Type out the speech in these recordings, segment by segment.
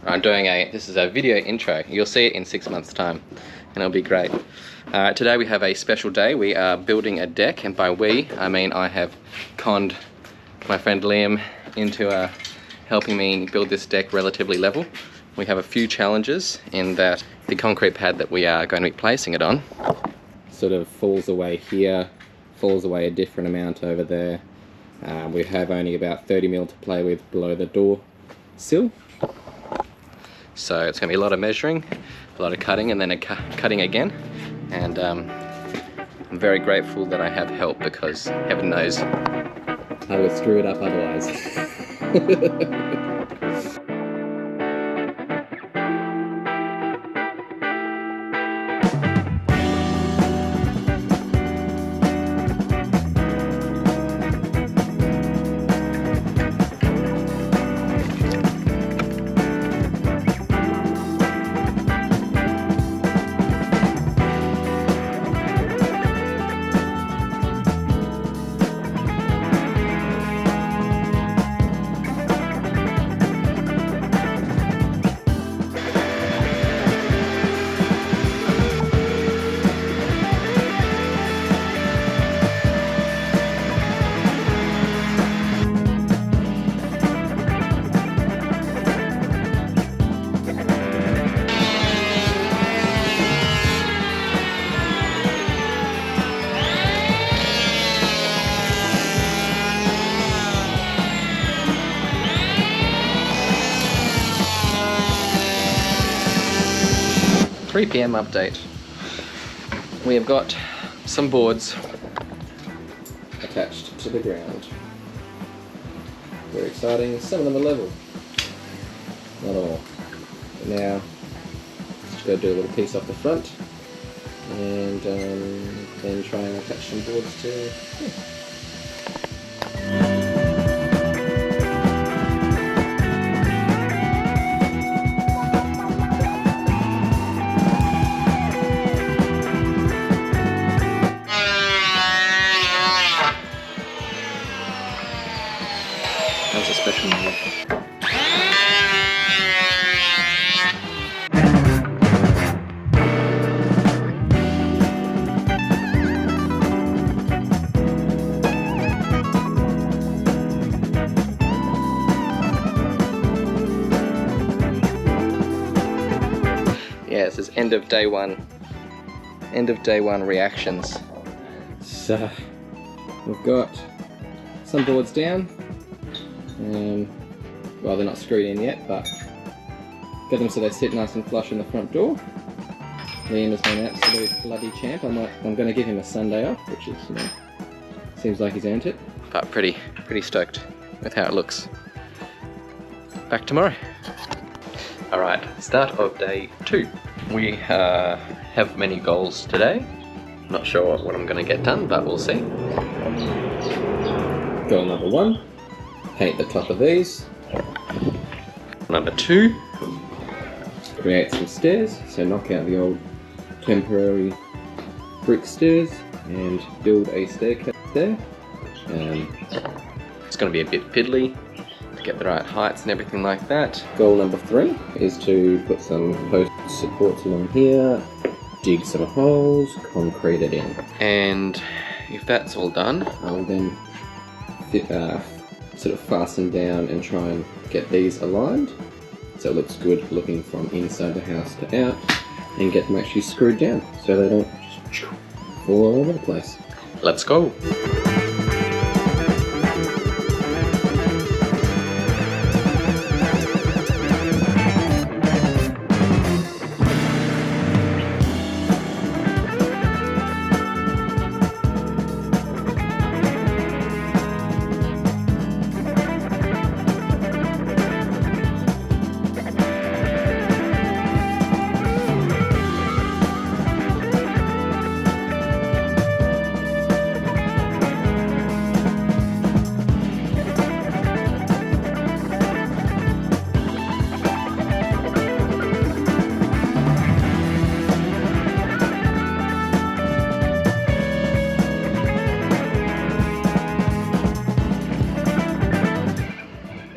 This is a video intro. You'll see it in 6 months' time, and it'll be great. Today we have a special day. We are building a deck, and by we, I mean I have conned my friend Liam into helping me build this deck relatively level. We have a few challenges in that the concrete pad that we are going to be placing it on sort of falls away here, falls away a different amount over there. We have only about 30mm to play with below the door sill. So it's going to be a lot of measuring, a lot of cutting, and then cutting again. And I'm very grateful that I have help, because heaven knows I would screw it up otherwise. 3 PM update. We have got some boards attached to the ground. Very exciting. Some of them are level. Not all. But now, just go do a little piece off the front, and then try and attach some boards to. That's a special move. Yeah, this is end of day one reactions. So we've got some boards down. Well, they're not screwed in yet, but get them so they sit nice and flush in the front door. Liam has been an absolute bloody champ. I'm going to give him a Sunday off, which is, you know, seems like he's earned it. But pretty stoked with how it looks. Back tomorrow. All right, start of day 2. We have many goals today. Not sure what I'm going to get done, but we'll see. Goal number 1. Paint the top of these. Number 2, create some stairs, so knock out the old temporary brick stairs and build a staircase there. It's going to be a bit fiddly to get the right heights and everything like that. Goal number 3 is to put some post supports along here, dig some holes, concrete it in. And if that's all done, I'll then sort of fasten down and try and get these aligned so it looks good looking from inside the house to out, and get them actually screwed down so they don't just fall all over the place. Let's go!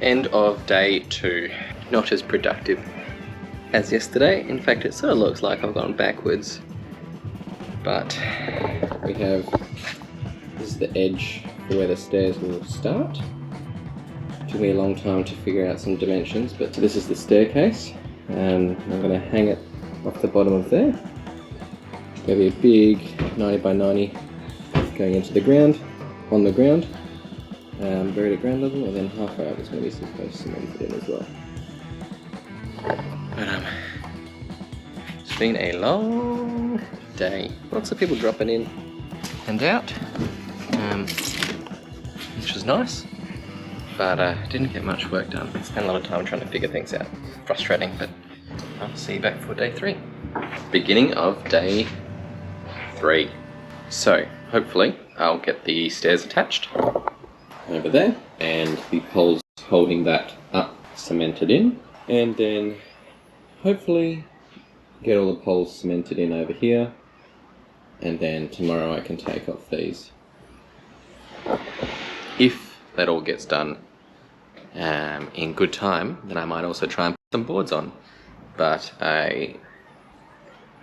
End of day 2. not as productive as yesterday. In fact, it sort of looks like I've gone backwards. But we have, this is the edge for where the stairs will start. It took me a long time to figure out some dimensions, but this is the staircase. And I'm going to hang it off the bottom of there. It's going to be a big 90 by 90 going into the ground, on the ground, buried at ground level, and then halfway up is going to be supposed to cemented in as well. But it's been a long day. Lots of people dropping in and out, which was nice, but didn't get much work done. Spent a lot of time trying to figure things out. Frustrating, but I'll see you back for day 3. Beginning of day 3. So hopefully I'll get the stairs attached over there and the poles holding that up cemented in, and then hopefully get all the poles cemented in over here, and then tomorrow I can take off these. If that all gets done in good time, then I might also try and put some boards on. But I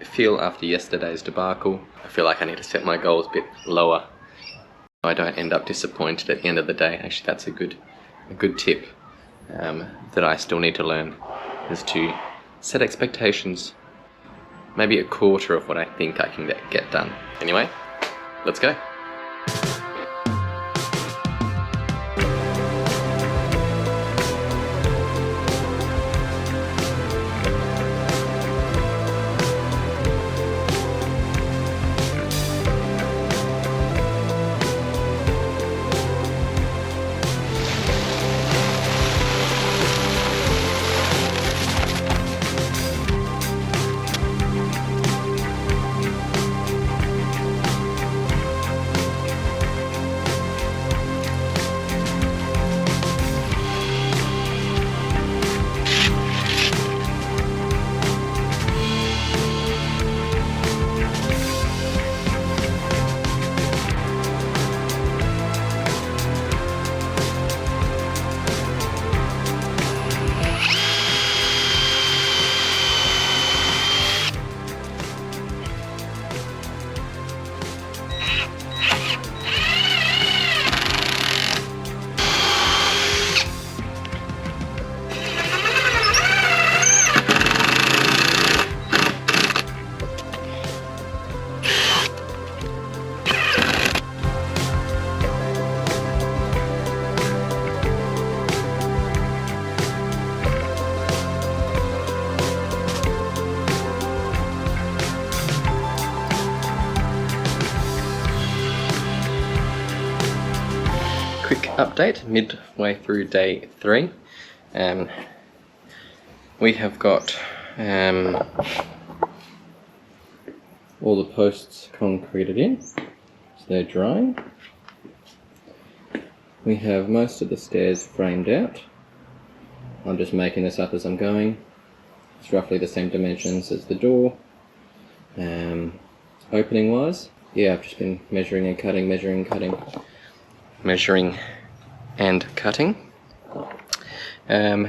feel after yesterday's debacle, I feel like I need to set my goals a bit lower so I don't end up disappointed at the end of the day. Actually, that's a good tip that I still need to learn, is to set expectations maybe a quarter of what I think I can get done. Anyway, let's go. Quick update, midway through day 3. We have got all the posts concreted in, so they're drying. We have most of the stairs framed out. I'm just making this up as I'm going. It's roughly the same dimensions as the door. Opening wise, yeah, I've just been measuring and cutting, measuring and cutting. Now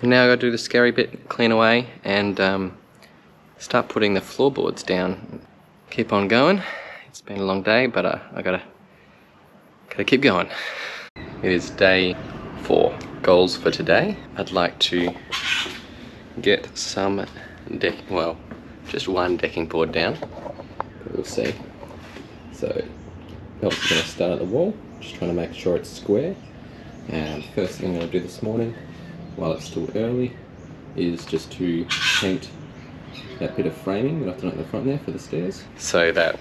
I gotta do the scary bit, clean away and start putting the floorboards down. Keep on going. It's been a long day, but I gotta keep going. It is day 4. Goals for today. I'd like to get some just one decking board down. But we'll see. So helps going to start at the wall, just trying to make sure it's square. And first thing I'm going to do this morning, while it's still early, is just to paint that bit of framing that I've done at the front there for the stairs, so that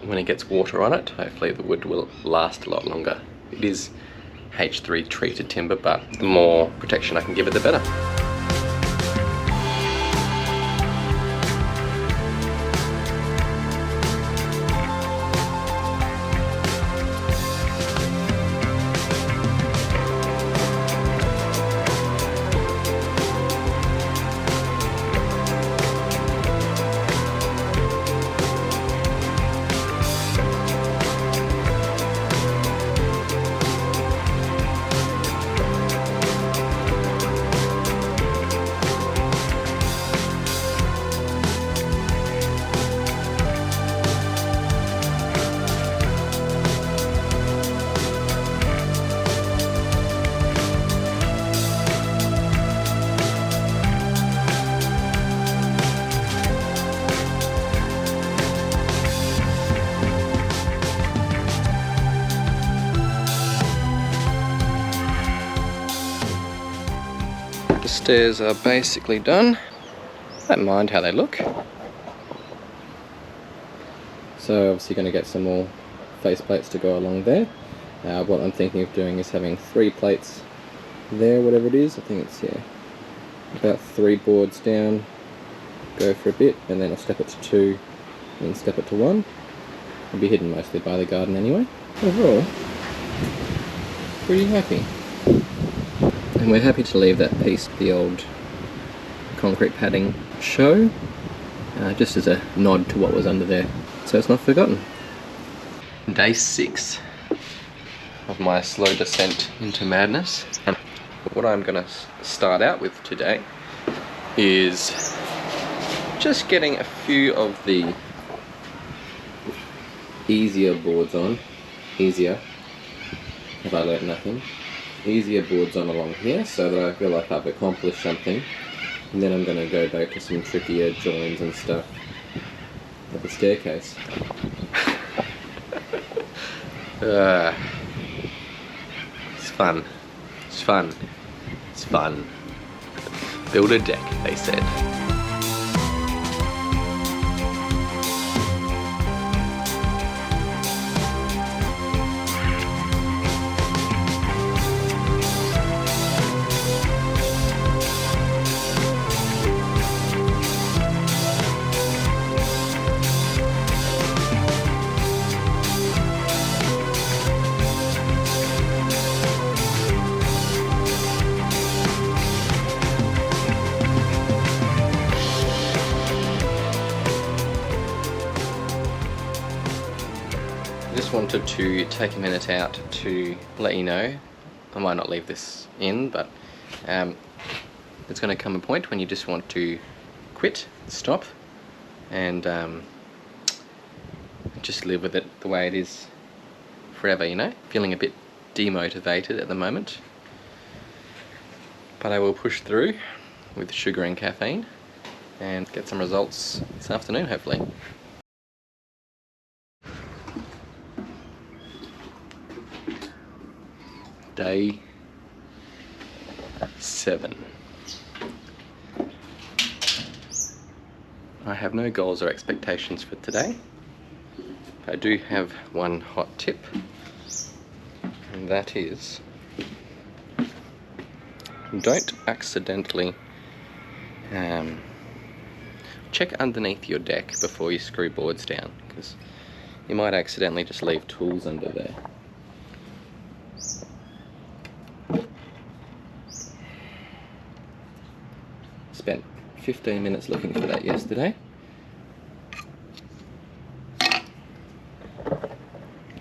when it gets water on it, hopefully the wood will last a lot longer. It is H3 treated timber, but the more protection I can give it, the better. The stairs are basically done. I don't mind how they look. So obviously going to get some more face plates to go along there. What I'm thinking of doing is having 3 plates there, whatever it is. I think it's, yeah, about 3 boards down, go for a bit, and then I'll step it to 2, and then step it to 1. It'll be hidden mostly by the garden anyway. Overall, pretty happy. And we're happy to leave that piece, the old concrete padding, show, just as a nod to what was under there, so it's not forgotten. Day 6 of my slow descent into madness. And what I'm going to start out with today is just getting a few of the easier boards on. Easier, have I learnt nothing? Easier boards on along here so that I feel like I've accomplished something, and then I'm going to go back to some trickier joins and stuff at the staircase. It's fun. It's fun. It's fun. Build a deck, they said. Just wanted to take a minute out to let you know, I might not leave this in, but there's going to come a point when you just want to quit, stop, and just live with it the way it is forever, you know? Feeling a bit demotivated at the moment, but I will push through with sugar and caffeine and get some results this afternoon, hopefully. Day 7. I have no goals or expectations for today. I do have one hot tip, and that is, don't accidentally check underneath your deck before you screw boards down, because you might accidentally just leave tools under there. Spent 15 minutes looking for that yesterday.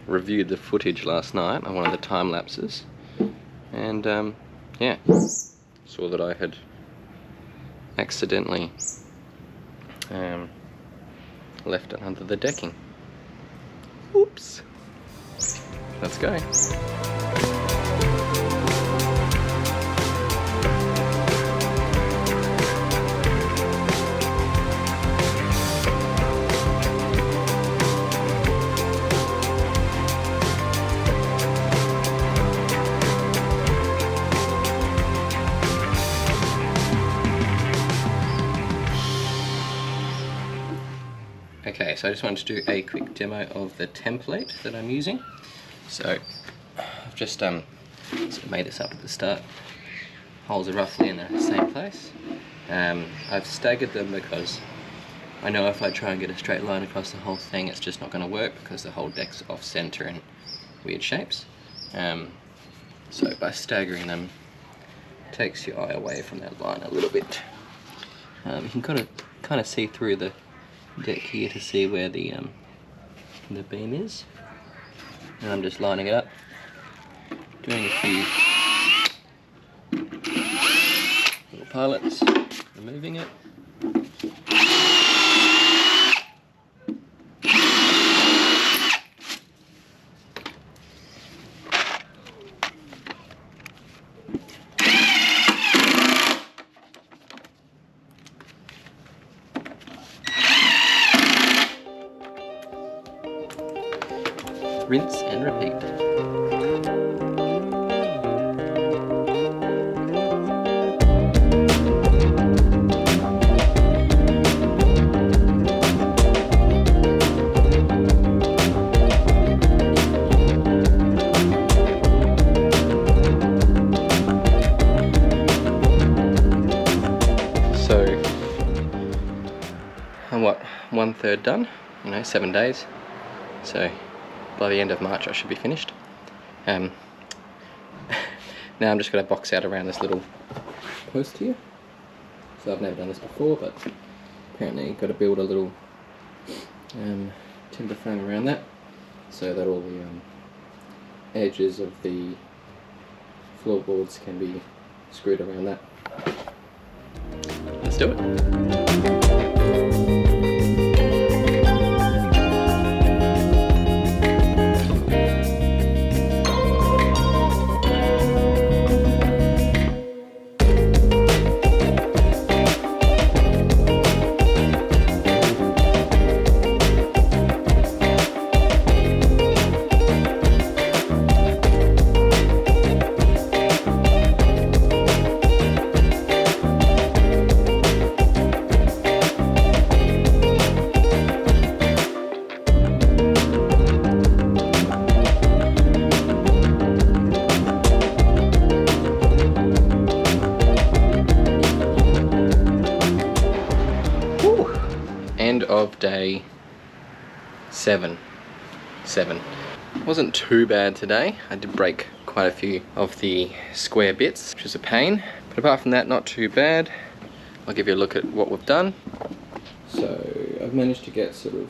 Reviewed the footage last night on one of the time lapses, and yeah, saw that I had accidentally left it under the decking. Oops. Let's go. Okay, so I just wanted to do a quick demo of the template that I'm using. So I've just sort of made this up at the start. Holes are roughly in the same place. I've staggered them because I know if I try and get a straight line across the whole thing, it's just not going to work because the whole deck's off center in weird shapes. So by staggering them, it takes your eye away from that line a little bit. You can kind of see through the deck here to see where the beam is, and I'm just lining it up, doing a few little pilots, removing it. Rinse and repeat. So I'm what, 1/3 done, 7 days. So by the end of March I should be finished. Now I'm just going to box out around this little post here. So I've never done this before, but apparently you've got to build a little timber frame around that, so that all the edges of the floorboards can be screwed around that. Let's do it. End of day 7. Wasn't too bad today. I did break quite a few of the square bits, which is a pain, but apart from that, not too bad. I'll give you a look at what we've done. So I've managed to get sort of,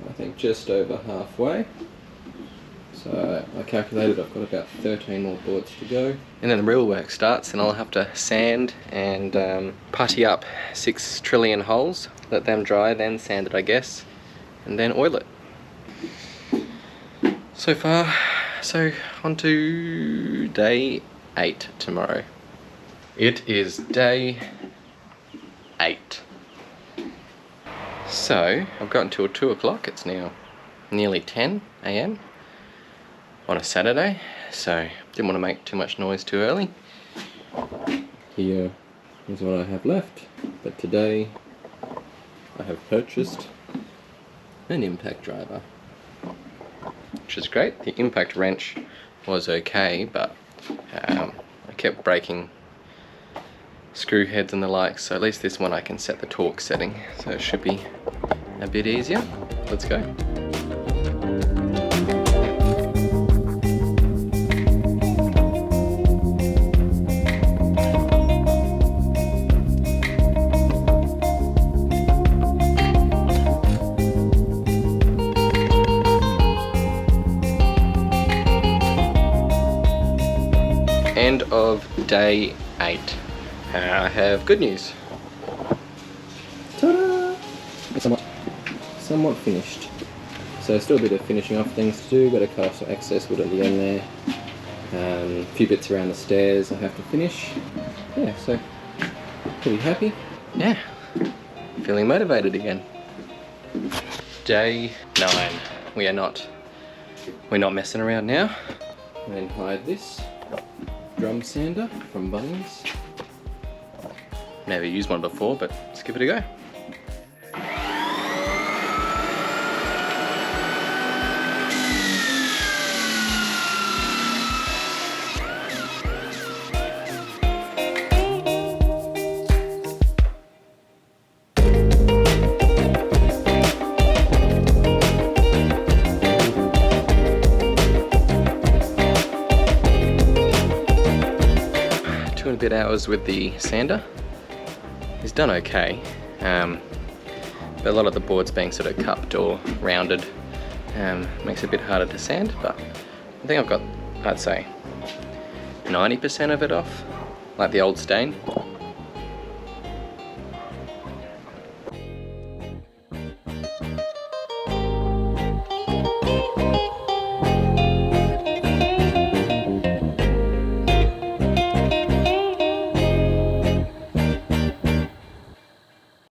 I think, just over halfway. So I calculated I've got about 13 more boards to go. And then the real work starts, and I'll have to sand and putty up 6 trillion holes, let them dry, then sand it, I guess, and then oil it. So far, so on to day 8 tomorrow. It is day 8. So I've got until 2 o'clock. It's now nearly 10 AM on a Saturday, so didn't want to make too much noise too early. Here is what I have left, but today I have purchased an impact driver, which is great. The impact wrench was okay, but I kept breaking screw heads and the like, so at least this one I can set the torque setting, so it should be a bit easier. Let's go. End of day 8. I have good news. Ta-da! It's somewhat finished. So still a bit of finishing off things to do. Got to cut off some excess wood at the end there. A few bits around the stairs I have to finish. Yeah, so pretty happy. Yeah, feeling motivated again. Day 9. We're not messing around now. And then hide this drum sander from Bunnings. Never used one before, but let's give it a go. A bit hours with the sander. He's done okay, but a lot of the boards being sort of cupped or rounded makes it a bit harder to sand, but I think I've got, I'd say, 90% of it off, like the old stain.